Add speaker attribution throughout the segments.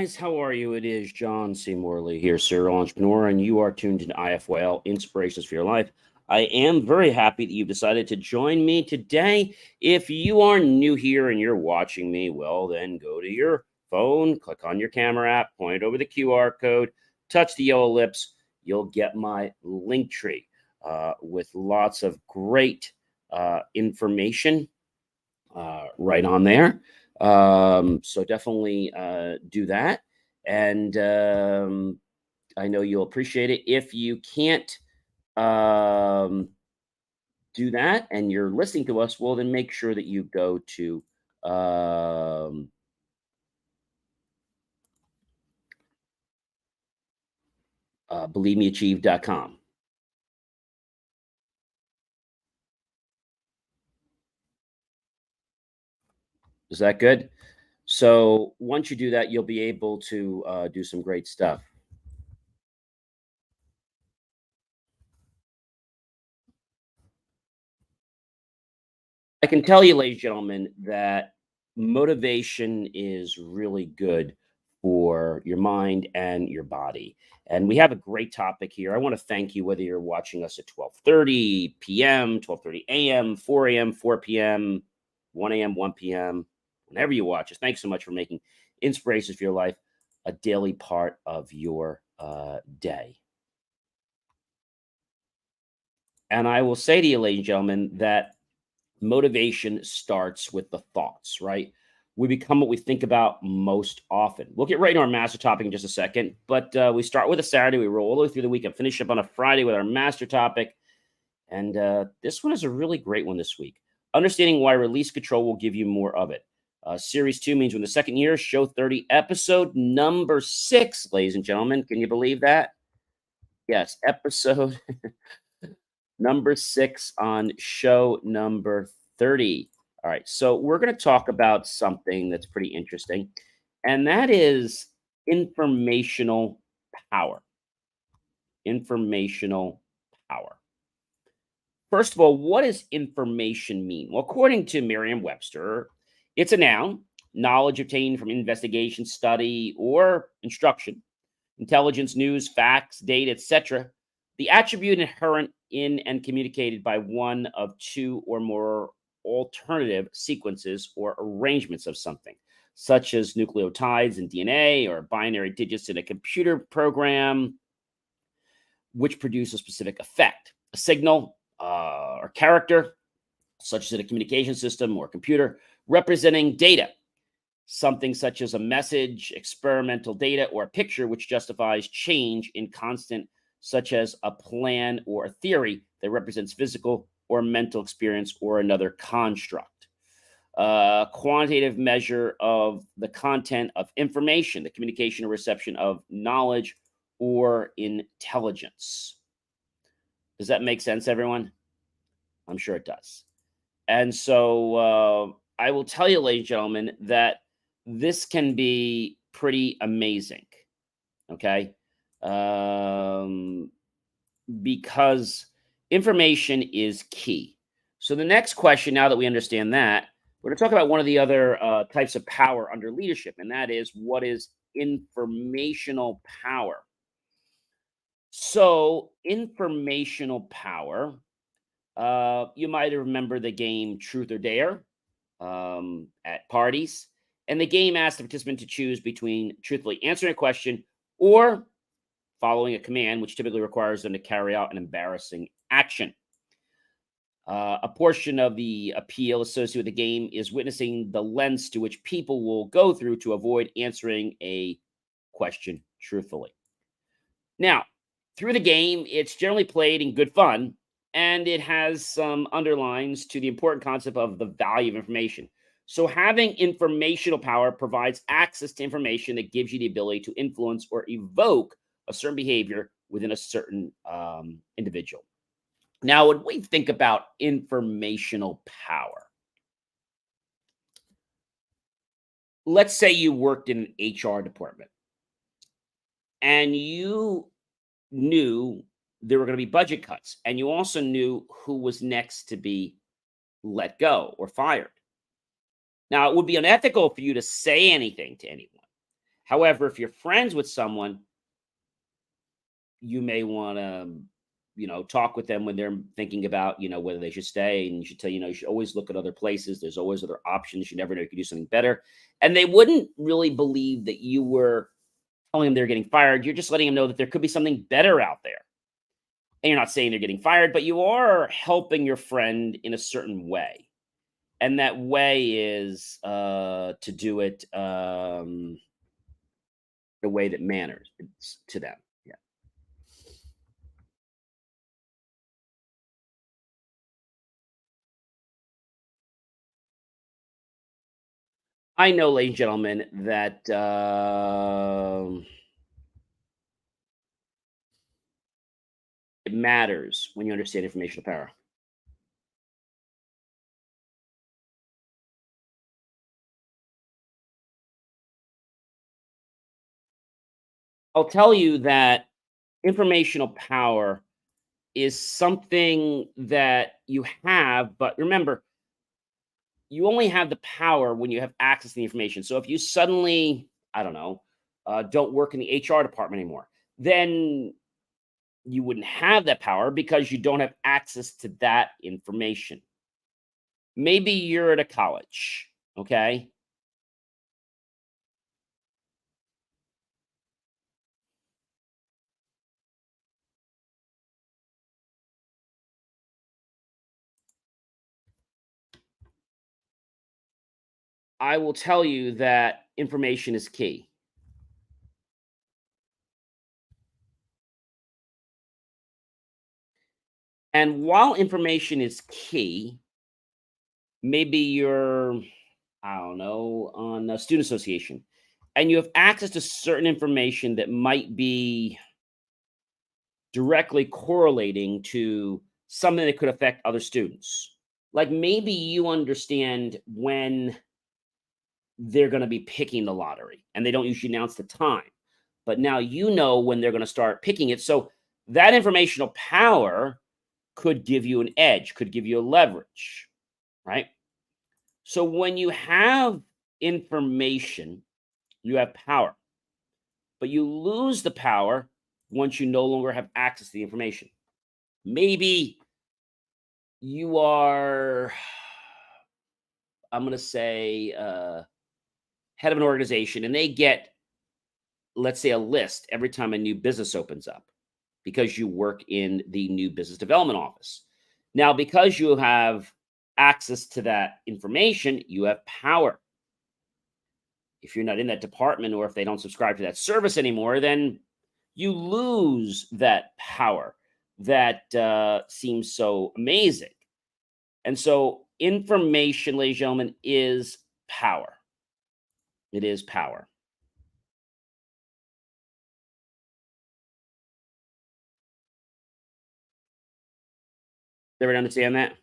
Speaker 1: guys, how are you? It is John C. Morley here, serial entrepreneur, and you are tuned to IFYL Inspirations for Your Life. I am very happy that you've decided to join me today. If you are new here and you're watching me, well, then go to your phone, click on your camera app, point over the QR code, touch the yellow lips. You'll get my link tree with lots of great information right on there. So definitely do that. And I know you'll appreciate it. If you can't um, do that and you're listening to us, well, then make sure that you go to believemeachieve.com. Is that good? So once you do that, you'll be able to do some great stuff. I can tell you, ladies and gentlemen, that motivation is really good for your mind and your body. And we have a great topic here. I want to thank you whether you're watching us at 12:30 p.m., 12:30 a.m., 4 a.m., 4 p.m., 1 a.m., 1 p.m., whenever you watch us. Thanks so much for making Inspirations for Your Life a daily part of your day. And I will say to you, ladies and gentlemen, that motivation starts with the thoughts, right? We become what we think about most often. We'll get right into our master topic in just a second, but we start with a Saturday, we roll all the way through the week and finish up on a Friday with our master topic. And this one is a really great one this week. Understanding why release control will give you more of it. Series 2 means when the second year, show 30, episode number 6, ladies and gentlemen. Can you believe that? Yes, episode number 6 on show number 30. All right, so we're going to talk about something that's pretty interesting, and that is informational power. Informational power. First of all, what does information mean? Well, according to Merriam-Webster, it's a noun, knowledge obtained from investigation, study, or instruction, intelligence, news, facts, data, etc. The attribute inherent in and communicated by one of two or more alternative sequences or arrangements of something, such as nucleotides in DNA or binary digits in a computer program, which produce a specific effect. A signal or character, such as in a communication system or computer, representing data, something such as a message, experimental data, or a picture which justifies change in constant, such as a plan or a theory that represents physical or mental experience or another construct. Quantitative measure of the content of information, the communication or reception of knowledge or intelligence. Does that make sense, everyone? I'm sure it does. And so I will tell you, ladies and gentlemen, that this can be pretty amazing. Okay. Because information is key. So the next question, now that we understand that, we're going to talk about one of the other types of power under leadership, and that is what is informational power. So informational power, you might remember the game Truth or Dare at parties. And the game asks the participant to choose between truthfully answering a question or following a command, which typically requires them to carry out an embarrassing action. A portion of the appeal associated with the game is witnessing the lengths to which people will go through to avoid answering a question truthfully. Now, through the game, it's generally played in good fun, and it has some underlines to the important concept of the value of information. So having informational power provides access to information that gives you the ability to influence or evoke a certain behavior within a certain individual. Now, when we think about informational power, let's say you worked in an HR department and you knew there were going to be budget cuts, and you also knew who was next to be let go or fired. Now, it would be unethical for you to say anything to anyone. However, if you're friends with someone, you may want to, talk with them when they're thinking about, whether they should stay. And you should tell, you should always look at other places. There's always other options. You never know, you could do something better. And they wouldn't really believe that you were telling them they're getting fired. You're just letting them know that there could be something better out there. And you're not saying they're getting fired, but you are helping your friend in a certain way. And that way is to do it the way that matters to them. Yeah. I know, ladies and gentlemen, that it matters when you understand informational power. I'll tell you that informational power is something that you have, but remember, you only have the power when you have access to the information. So if you suddenly, I don't know, don't work in the HR department anymore, then you wouldn't have that power because you don't have access to that information. Maybe you're at a college, okay? I will tell you that information is key. And while information is key, maybe you're, I don't know, on a student association and you have access to certain information that might be directly correlating to something that could affect other students. Like maybe you understand when they're going to be picking the lottery and they don't usually announce the time. But now you know when they're going to start picking it. So that informational power could give you an edge, could give you a leverage, right? So when you have information, you have power, but you lose the power once you no longer have access to the information. Maybe you are, I'm going to say, head of an organization and they get, let's say, a list every time a new business opens up because you work in the new business development office. Now, because you have access to that information, you have power. If you're not in that department or if they don't subscribe to that service anymore, then you lose that power that seems so amazing. And so, information, ladies and gentlemen, is power. It is power. Everyone understand that?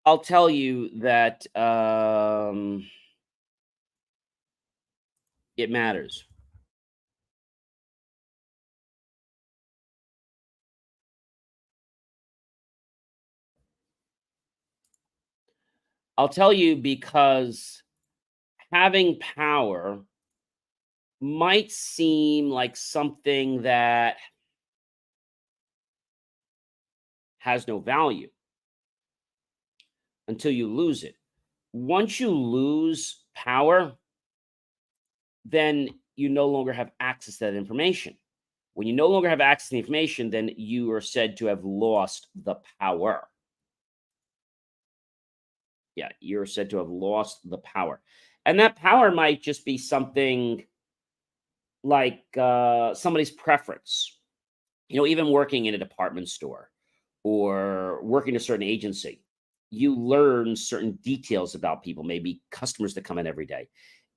Speaker 1: I'll tell you that it matters. I'll tell you because having power might seem like something that has no value until you lose it. Once you lose power, then you no longer have access to that information. When you no longer have access to the information, then you are said to have lost the power. Yeah, you're said to have lost the power. And that power might just be something like somebody's preference. Even working in a department store or working a certain agency, you learn certain details about people, maybe customers that come in every day.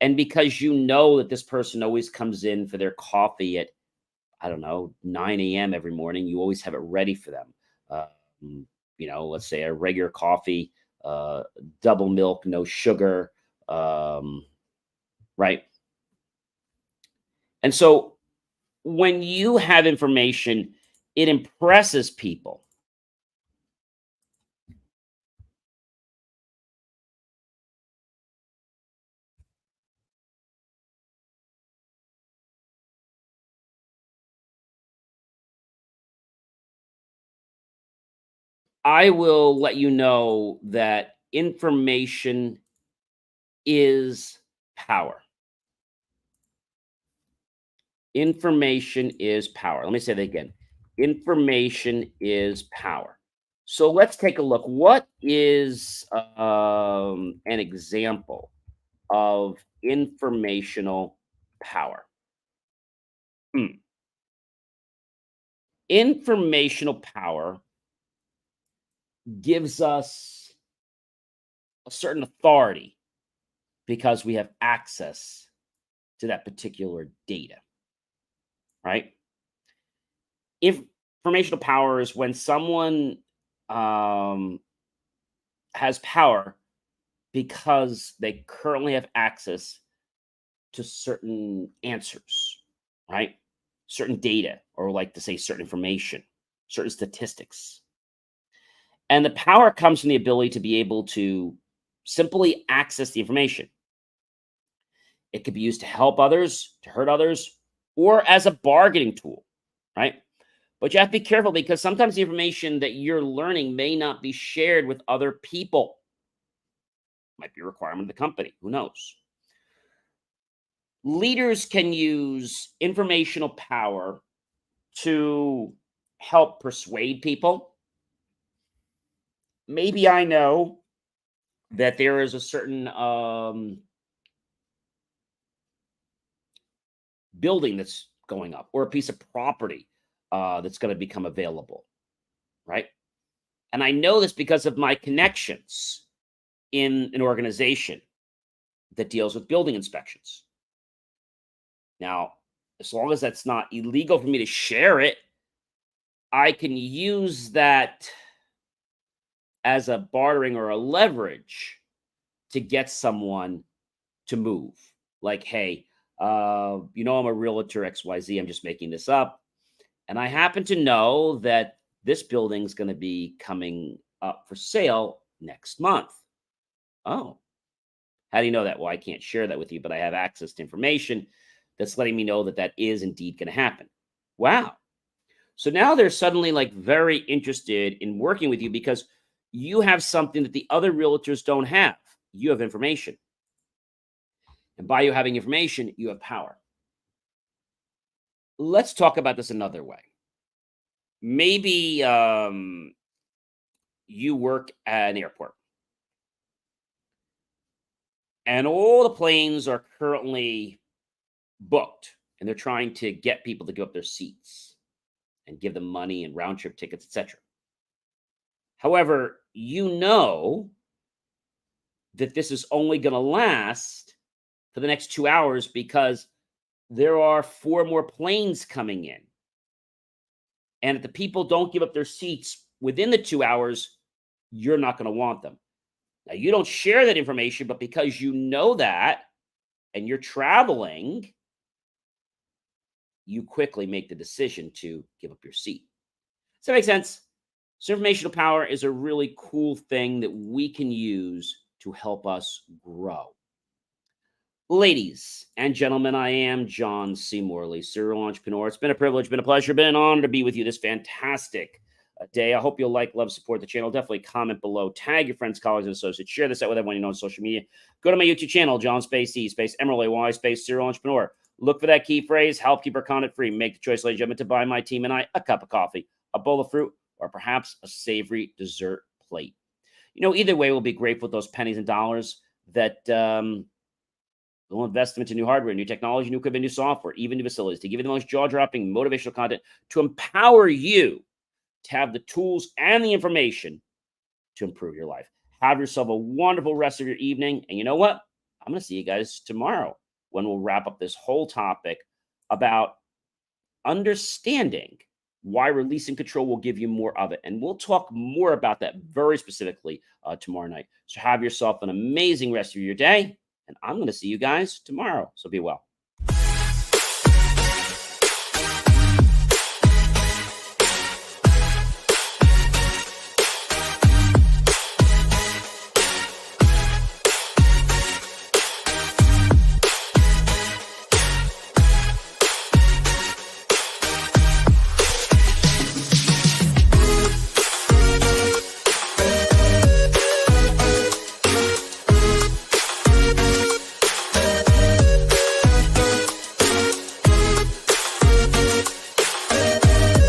Speaker 1: And because you know that this person always comes in for their coffee at, I don't know, 9 a.m. every morning, you always have it ready for them. Mm, let's say a regular coffee, uh, double milk, no sugar, right? And so When you have information, it impresses people. I will let you know that information is power. Information is power. Let me say that again. Information is power. So let's take a look. What is an example of informational power? Hmm. Informational power gives us a certain authority because we have access to that particular data, right? Informational power is when someone um, has power because they currently have access to certain answers, right? Certain data, or like to say certain information, certain statistics. And the power comes from the ability to be able to simply access the information. It could be used to help others, to hurt others, or as a bargaining tool, right? But you have to be careful because sometimes the information that you're learning may not be shared with other people. Might be a requirement of the company. Who knows? Leaders can use informational power to help persuade people. Maybe I know that there is a certain building that's going up or a piece of property that's going to become available, right? And I know this because of my connections in an organization that deals with building inspections. Now, as long as that's not illegal for me to share it, I can use that as a bartering or a leverage to get someone to move. Like, hey, I'm a realtor XYZ. I'm just making this up. And I happen to know that this building's going to be coming up for sale next month. Oh, how do you know that? Well, I can't share that with you, but I have access to information that's letting me know that that is indeed going to happen. Wow. So now they're suddenly like very interested in working with you because you have something that the other realtors don't have. You have information. And by you having information, you have power. Let's talk about this another way. Maybe you work at an airport and all the planes are currently booked and they're trying to get people to give up their seats and give them money and round trip tickets, etc. However, you know that this is only going to last for the next 2 hours because there are four more planes coming in. And if the people don't give up their seats within the 2 hours, you're not going to want them. Now, you don't share that information, but because you know that and you're traveling, you quickly make the decision to give up your seat. Does that make sense? So, informational power is a really cool thing that we can use to help us grow. Ladies and gentlemen, I am John C. Morley, serial entrepreneur. It's been a privilege, been a pleasure, been an honor to be with you this fantastic day. I hope you'll like, love, support the channel. Definitely comment below, tag your friends, colleagues, and associates. Share this out with everyone you know on social media. Go to my YouTube channel, John Space E Space Emerald AY Space Serial Entrepreneur. Look for that key phrase, help keep our content free. Make the choice, ladies and gentlemen, to buy my team and I a cup of coffee, a bowl of fruit, or perhaps a savory dessert plate. Either way, we'll be grateful for those pennies and dollars that we'll invest them into new hardware, new technology, new equipment, new software, even new facilities to give you the most jaw-dropping motivational content to empower you to have the tools and the information to improve your life. Have yourself a wonderful rest of your evening. And you know what? I'm going to see you guys tomorrow when we'll wrap up this whole topic about understanding why releasing control will give you more of it. And we'll talk more about that very specifically tomorrow night. So have yourself an amazing rest of your day. And I'm going to see you guys tomorrow. So be well.